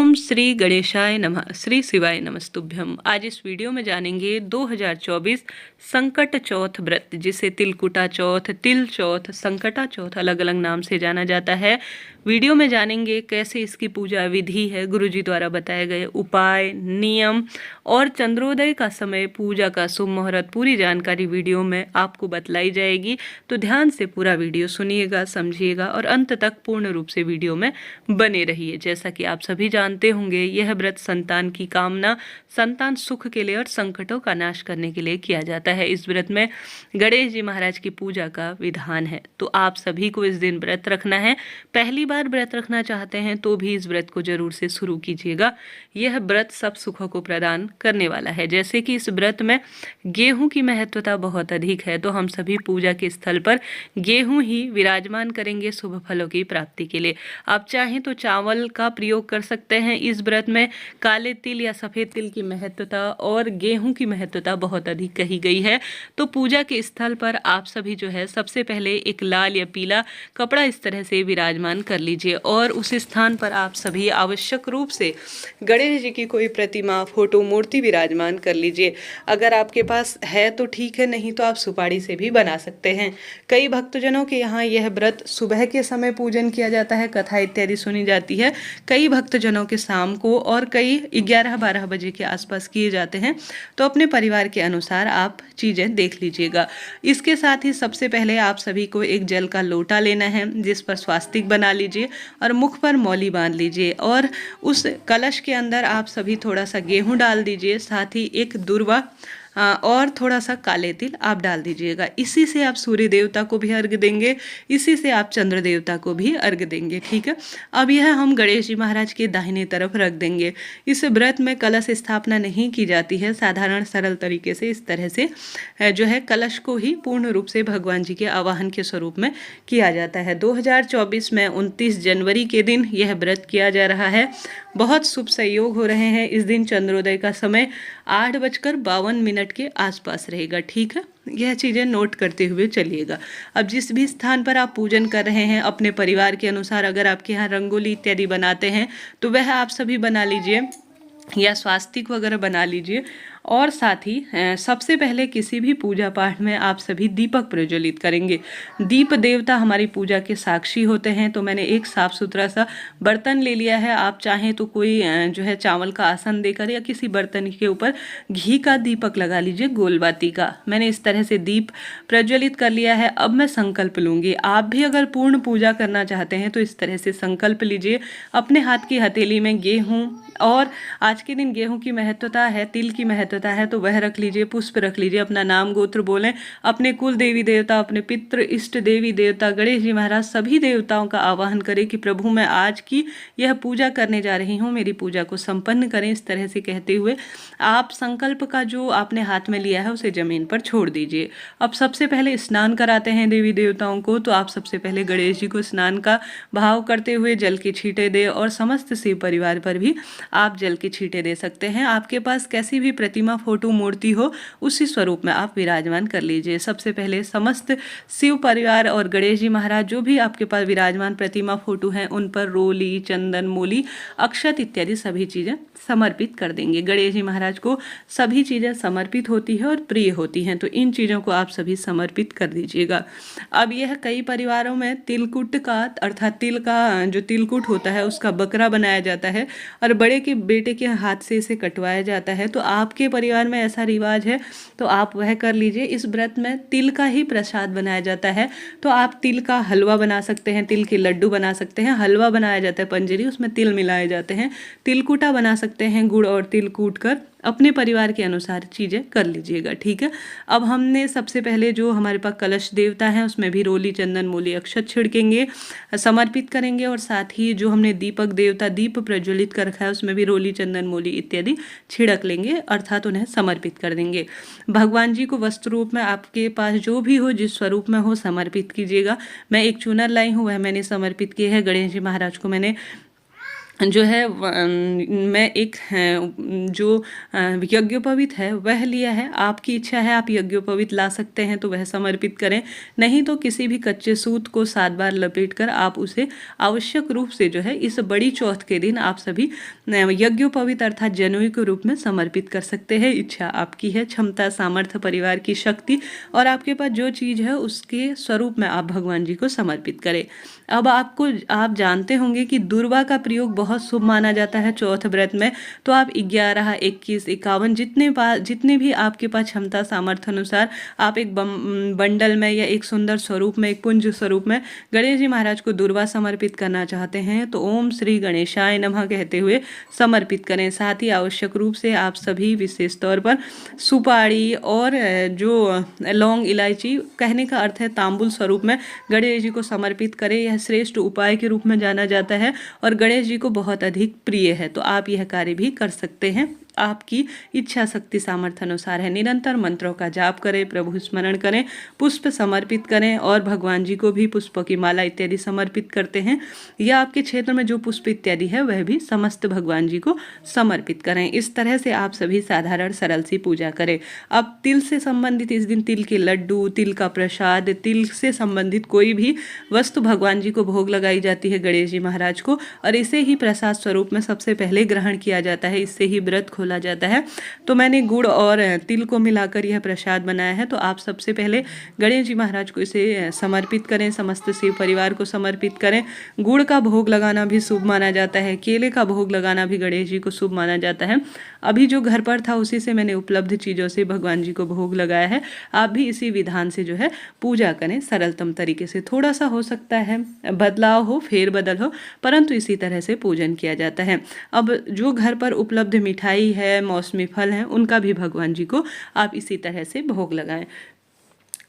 ओम श्री गणेशाय नमः। श्री शिवाय नमस्तुभ्यम। आज इस वीडियो में जानेंगे 2024 संकट चौथ व्रत, जिसे तिलकुटा चौथ, तिल चौथ, संकटा चौथ अलग अलग नाम से जाना जाता है। वीडियो में जानेंगे कैसे इसकी पूजा विधि है, गुरुजी द्वारा बताए गए उपाय, नियम और चंद्रोदय का समय, पूजा का शुभ मुहूर्त, पूरी जानकारी वीडियो में आपको बतलाई जाएगी। तो ध्यान से पूरा वीडियो सुनिएगा, समझिएगा और अंत तक पूर्ण रूप से वीडियो में बने रहिए। जैसा कि आप सभी जानते होंगे, यह व्रत संतान की कामना, संतान सुख के लिए और संकटों का नाश करने के लिए किया जाता है। इस व्रत में गणेश जी महाराज की पूजा का विधान है। तो आप सभी को इस दिन व्रत रखना है। पहली बार व्रत रखना चाहते हैं तो भी इस व्रत को जरूर से शुरू कीजिएगा। यह व्रत सब सुखों को प्रदान करने वाला है। जैसे कि इस व्रत में गेहूं की महत्वता बहुत अधिक है, तो हम सभी पूजा के स्थल पर गेहूं ही विराजमान करेंगे शुभ फलों की प्राप्ति के लिए। आप चाहें तो चावल का प्रयोग कर सकते हैं। इस व्रत में काले तिल या सफेद तिल की महत्वता और गेहूं की महत्वता बहुत अधिक कही गई है। तो पूजा के स्थल पर आप सभी जो है सबसे पहले एक लाल या पीला कपड़ा इस तरह से विराजमान कर लीजिए और उस स्थान पर आप सभी आवश्यक रूप से गणेश जी की कोई प्रतिमा, फोटो, मूर्ति विराजमान कर लीजिए। अगर आपके पास है तो ठीक है, नहीं तो आप सुपारी से भी बना सकते हैं। कई भक्तजनों के यहाँ यह व्रत सुबह के समय पूजन किया जाता है, कथा इत्यादि सुनी जाती है। कई भक्तजनों के शाम को और कई 11-12 बजे के आसपास किए जाते हैं। तो अपने परिवार के अनुसार आप चीज़ें देख लीजिएगा। इसके साथ ही सबसे पहले आप सभी को एक जल का लोटा लेना है, जिस पर स्वास्तिक बना लीजिए और मुख पर मौली बांध लीजिए और उस कलश के अंदर आप सभी थोड़ा सा गेहूं डाल दीजिए, साथ ही एक दुर्वा और थोड़ा सा काले तिल आप डाल दीजिएगा। इसी से आप सूर्य देवता को भी अर्घ देंगे, इसी से आप चंद्र देवता को भी अर्घ देंगे। ठीक है। अब यह हम गणेश जी महाराज के दाहिने तरफ रख देंगे। इस व्रत में कलश स्थापना नहीं की जाती है। साधारण सरल तरीके से इस तरह से जो है कलश को ही पूर्ण रूप से भगवान जी के आवाहन के स्वरूप में किया जाता है। 2024 में 29 जनवरी के दिन यह व्रत किया जा रहा है। बहुत शुभ संयोग हो रहे हैं। इस दिन चंद्रोदय का समय 8:52 के आसपास रहेगा। ठीक है, यह चीज़ें नोट करते हुए चलिएगा। अब जिस भी स्थान पर आप पूजन कर रहे हैं, अपने परिवार के अनुसार अगर आपके यहाँ रंगोली इत्यादि बनाते हैं तो वह आप सभी बना लीजिए या स्वास्तिक वगैरह बना लीजिए। और साथ ही सबसे पहले किसी भी पूजा पाठ में आप सभी दीपक प्रज्वलित करेंगे। दीप देवता हमारी पूजा के साक्षी होते हैं। तो मैंने एक साफ सुथरा सा बर्तन ले लिया है। आप चाहें तो कोई जो है चावल का आसन देकर या किसी बर्तन के ऊपर घी का दीपक लगा लीजिए, गोलबाती का। मैंने इस तरह से दीप प्रज्वलित कर लिया है। अब मैं संकल्प लूँगी। आप भी अगर पूर्ण पूजा करना चाहते हैं तो इस तरह से संकल्प लीजिए। अपने हाथ की हथेली में गेहूँ, और आज के दिन गेहूँ की महत्वता है, तिल की महत्वता है, तो वह रख लीजिए, पुष्प रख लीजिए, अपना नाम गोत्र बोलें, अपने कुल देवी देवता, अपने पितृ इष्ट देवी देवता, गणेश जी महाराज, सभी देवताओं का आवाहन करें कि प्रभु मैं आज की यह पूजा करने जा रही हूँ, मेरी पूजा को संपन्न करें। इस तरह से कहते हुए आप संकल्प का जो आपने हाथ में लिया है उसे जमीन पर छोड़ दीजिए। अब सबसे पहले स्नान कराते हैं देवी देवताओं को। तो आप सबसे पहले गणेश जी को स्नान का भाव करते हुए जल के छींटे दे और समस्त शिव परिवार पर भी आप जल के छींटे दे सकते हैं। आपके पास कैसी भी प्रतिमा, फोटो, मूर्ति हो, उसी स्वरूप में आप विराजमान कर लीजिए। सबसे पहले समस्त शिव परिवार और गणेश जी महाराज जो भी आपके पास विराजमान प्रतिमा, फोटो हैं, उन पर रोली, चंदन, मूली, अक्षत इत्यादि सभी चीज़ें समर्पित कर देंगे। गणेश जी महाराज को सभी चीज़ें समर्पित होती है और प्रिय होती हैं, तो इन चीज़ों को आप सभी समर्पित कर दीजिएगा। अब यह कई परिवारों में तिलकुट का, अर्थात तिल का जो तिलकुट होता है उसका बकरा बनाया जाता है और बड़े के बेटे के हाथ से इसे कटवाया जाता है। तो आपके परिवार में ऐसा रिवाज है तो आप वह कर लीजिए। इस व्रत में तिल का ही प्रसाद बनाया जाता है, तो आप तिल का हलवा बना सकते हैं, तिल के लड्डू बना सकते हैं। हलवा बनाया जाता है पंजरी, उसमें तिल मिलाए जाते हैं। तिलकुटा बना सकते हैं, गुड़ और तिल कूट कर। अपने परिवार के अनुसार चीज़ें कर लीजिएगा। ठीक है। अब हमने सबसे पहले जो हमारे पास कलश देवता है उसमें भी रोली, चंदन, मूली, अक्षत छिड़केंगे, समर्पित करेंगे। और साथ ही जो हमने दीपक देवता दीप प्रज्वलित कर रखा है उसमें भी रोली, चंदन, मूली इत्यादि छिड़क लेंगे, अर्थात उन्हें समर्पित कर देंगे। भगवान जी को वस्त्र रूप में आपके पास जो भी हो, जिस स्वरूप में हो, समर्पित कीजिएगा। मैं एक चुनर लाई हूँ, वह मैंने समर्पित की है। गणेश जी महाराज को मैंने जो है मैं एक जो यज्ञोपवीत है वह लिया है। आपकी इच्छा है आप यज्ञोपवीत ला सकते हैं तो वह समर्पित करें, नहीं तो किसी भी कच्चे सूत को 7 बार लपेट कर आप उसे आवश्यक रूप से जो है इस बड़ी चौथ के दिन आप सभी यज्ञोपवीत अर्थात जनेऊ के रूप में समर्पित कर सकते हैं। इच्छा आपकी है, क्षमता, सामर्थ्य, परिवार की शक्ति और आपके पास जो चीज़ है उसके स्वरूप में आप भगवान जी को समर्पित करें। अब आप जानते होंगे कि दुर्वा का प्रयोग बहुत शुभ माना जाता है चौथ व्रत में। तो आप 11, 21, 51 जितने भी आपके पास क्षमता सामर्थ्य अनुसार आप एक बंडल में या एक सुंदर स्वरूप में, एक पुंज स्वरूप में गणेश जी महाराज को दुर्वा समर्पित करना चाहते हैं तो ओम श्री गणेशाय नमः कहते हुए समर्पित करें। साथ ही आवश्यक रूप से आप सभी विशेष तौर पर सुपारी और जो लौंग, इलायची, कहने का अर्थ है तांबुल स्वरूप में गणेश जी को समर्पित करें। यह श्रेष्ठ उपाय के रूप में जाना जाता है और गणेश जी को बहुत अधिक प्रिय है, तो आप यह कार्य भी कर सकते हैं। आपकी इच्छा शक्ति सामर्थ्य अनुसार है। निरंतर मंत्रों का जाप करें, प्रभु स्मरण करें, पुष्प समर्पित करें और भगवान जी को भी पुष्पों की माला इत्यादि समर्पित करते हैं या आपके क्षेत्र में जो पुष्प इत्यादि है वह भी समस्त भगवान जी को समर्पित करें। इस तरह से आप सभी साधारण सरल सी पूजा करें। अब तिल से संबंधित इस दिन तिल के लड्डू, तिल का प्रसाद, तिल से संबंधित कोई भी वस्तु भगवान जी को भोग लगाई जाती है गणेश जी महाराज को, और इसे ही प्रसाद स्वरूप में सबसे पहले ग्रहण किया जाता है। इससे ही व्रत खोला जाता है। तो मैंने गुड़ और तिल को मिलाकर यह प्रसाद बनाया है। तो आप सबसे पहले गणेश जी महाराज को इसे समर्पित करें, समस्त शिव परिवार को समर्पित करें। गुड़ का भोग लगाना भी शुभ माना जाता है, केले का भोग लगाना भी गणेश जी को शुभ माना जाता है। अभी जो घर पर था उसी से मैंने उपलब्ध चीज़ों से भगवान जी को भोग लगाया है। आप भी इसी विधान से जो है पूजा करें, सरलतम तरीके से। थोड़ा सा हो सकता है बदलाव हो, फेरबदल हो, परंतु इसी तरह से पूजन किया जाता है। अब जो घर पर उपलब्ध मिठाई है, मौसमी फल हैं, उनका भी भगवान जी को आप इसी तरह से भोग लगाएं।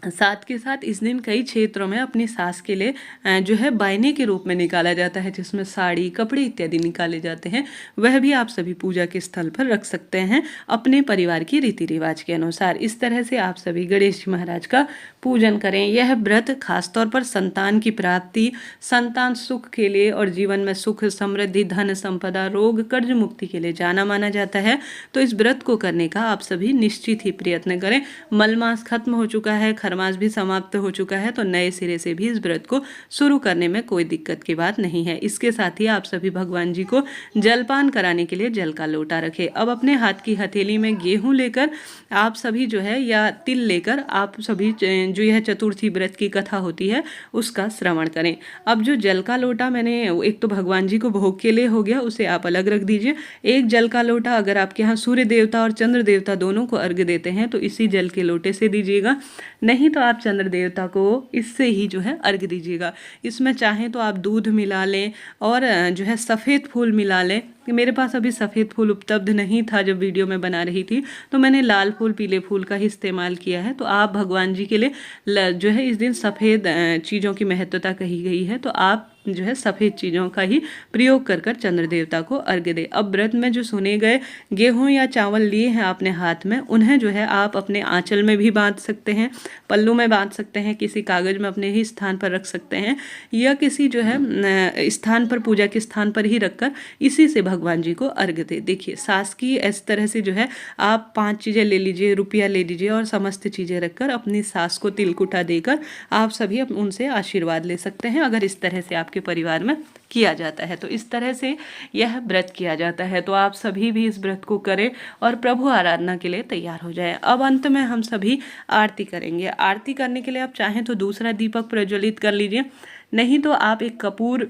साथ के साथ इस दिन कई क्षेत्रों में अपनी सास के लिए जो है बायने के रूप में निकाला जाता है, जिसमें साड़ी, कपड़े इत्यादि निकाले जाते हैं। वह भी आप सभी पूजा के स्थल पर रख सकते हैं अपने परिवार की रीति रिवाज के अनुसार। इस तरह से आप सभी गणेश जी महाराज का पूजन करें। यह व्रत खासतौर पर संतान की प्राप्ति, संतान सुख के लिए और जीवन में सुख, समृद्धि, धन संपदा, रोग, कर्ज मुक्ति के लिए जाना माना जाता है। तो इस व्रत को करने का आप सभी निश्चित ही प्रयत्न करें। मलमास खत्म हो चुका है, खरमास भी समाप्त हो चुका है, तो नए सिरे से भी इस व्रत को शुरू करने में कोई दिक्कत की बात नहीं है। इसके साथ ही आप सभी भगवान जी को जलपान कराने के लिए जल का लोटा रखें। अब अपने हाथ की हथेली में गेहूं लेकर आप सभी जो है या तिल लेकर आप सभी जो यह चतुर्थी व्रत की कथा होती है उसका श्रवण करें। अब जो जल का लोटा मैंने एक तो भगवान जी को भोग के लिए हो गया, उसे आप अलग रख दीजिए। एक जल का लोटा अगर आपके यहाँ सूर्य देवता और चंद्र देवता दोनों को अर्घ्य देते हैं तो इसी जल के लोटे से दीजिएगा, नहीं तो आप चंद्र देवता को इससे ही जो है अर्घ्य दीजिएगा। इसमें चाहें तो आप दूध मिला लें और जो है सफ़ेद फूल मिला लें। मेरे पास अभी सफ़ेद फूल उपलब्ध नहीं था जब वीडियो में बना रही थी, तो मैंने लाल फूल, पीले फूल का ही इस्तेमाल किया है। तो आप भगवान जी के लिए जो है इस दिन सफ़ेद चीज़ों की महत्वता कही गई है, तो आप जो है सफ़ेद चीज़ों का ही प्रयोग कर कर चंद्र देवता को अर्घ्य दें। अब व्रत में जो सुने गए गेहूं या चावल लिए हैं अपने हाथ में, उन्हें जो है आप अपने आंचल में भी बांध सकते हैं, पल्लू में बांध सकते हैं, किसी कागज़ में अपने ही स्थान पर रख सकते हैं, या किसी जो है स्थान पर, पूजा के स्थान पर ही रखकर इसी से भगवान जी को अर्घ्य दे। देखिए सास की इस तरह से जो है आप 5 चीज़ें ले लीजिए, रुपया ले लीजिए और समस्त चीज़ें रखकर अपनी सास को तिलकुटा देकर आप सभी उनसे आशीर्वाद ले सकते हैं, अगर इस तरह से आपके परिवार में किया जाता है। तो इस तरह से यह व्रत किया जाता है। तो आप सभी भी इस व्रत को करें और प्रभु आराधना के लिए तैयार हो जाएं। अब अंत में हम सभी आरती करेंगे। आरती करने के लिए आप चाहें तो दूसरा दीपक प्रज्वलित कर लीजिए, नहीं तो आप एक कपूर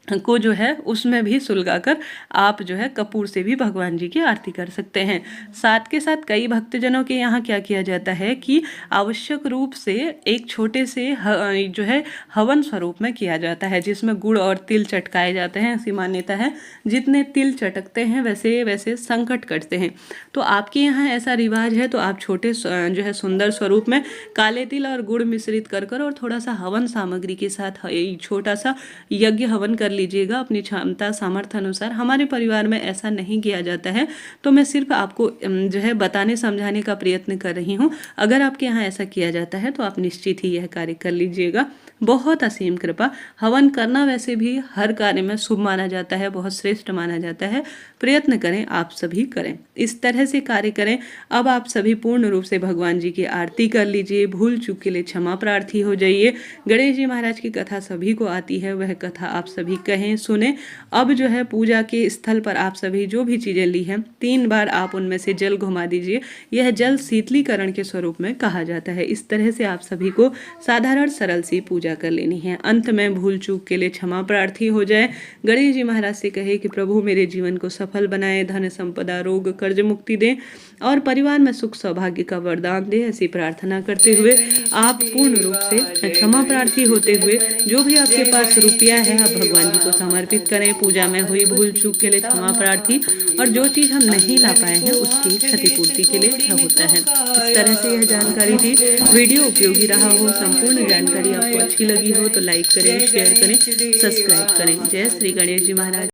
को जो है उसमें भी सुलगाकर आप जो है कपूर से भी भगवान जी की आरती कर सकते हैं। साथ के साथ कई भक्तजनों के यहाँ क्या किया जाता है कि आवश्यक रूप से एक छोटे से जो है हवन स्वरूप में किया जाता है, जिसमें गुड़ और तिल चटकाए जाते हैं। ऐसी मान्यता है जितने तिल चटकते हैं वैसे वैसे संकट कटते हैं। तो आपके यहाँ ऐसा रिवाज है तो आप छोटे जो है सुंदर स्वरूप में काले तिल और गुड़ मिश्रित कर कर और थोड़ा सा हवन सामग्री के साथ छोटा सा यज्ञ हवन कर लीजिएगा अपनी क्षमता सामर्थ्य अनुसार। हमारे परिवार में ऐसा नहीं किया जाता है, तो मैं सिर्फ आपको जो है बताने समझाने का प्रयत्न कर रही हूँ। अगर आपके यहाँ ऐसा किया जाता है तो आप निश्चित ही यह कार्य कर लीजिएगा। बहुत असीम कृपा। हवन करना वैसे भी हर कार्य में शुभ माना जाता है, बहुत श्रेष्ठ माना जाता है। प्रयत्न करें, आप सभी करें, इस तरह से कार्य करें। अब आप सभी पूर्ण रूप से भगवान जी की आरती कर लीजिए, भूल चूक के लिए क्षमा प्रार्थी हो जाइए। गणेश जी महाराज की कथा सभी को आती है, वह कथा आप सभी कहें सुने। अब जो है पूजा के स्थल पर आप सभी जो भी चीज़ें ली हैं 3 बार आप उनमें से जल घुमा दीजिए। यह जल शीतलीकरण के स्वरूप में कहा जाता है। इस तरह से आप सभी को साधारण सरल सी पूजा कर लेनी है। अंत में भूल चूक के लिए क्षमा प्रार्थी हो जाए। गणेश जी महाराज से कहे कि प्रभु मेरे जीवन को सफल बनाए, धन संपदा रोग कर्ज मुक्ति दे और परिवार में सुख सौभाग्य का वरदान दे। ऐसी प्रार्थना करते हुए आप पूर्ण रूप से क्षमा प्रार्थी होते हुए जो भी आपके पास रुपया है आप भगवान जी को समर्पित करें। पूजा में हुई भूल चूक के लिए क्षमा प्रार्थी और जो चीज़ हम नहीं ला पाए हैं उसकी क्षतिपूर्ति के लिए यह होता है। इस तरह से यह जानकारी थी। वीडियो उपयोगी रहा हो, संपूर्ण जानकारी आपको अच्छी लगी हो तो लाइक करें, शेयर करें, सब्सक्राइब करें। जय श्री गणेश जी महाराज।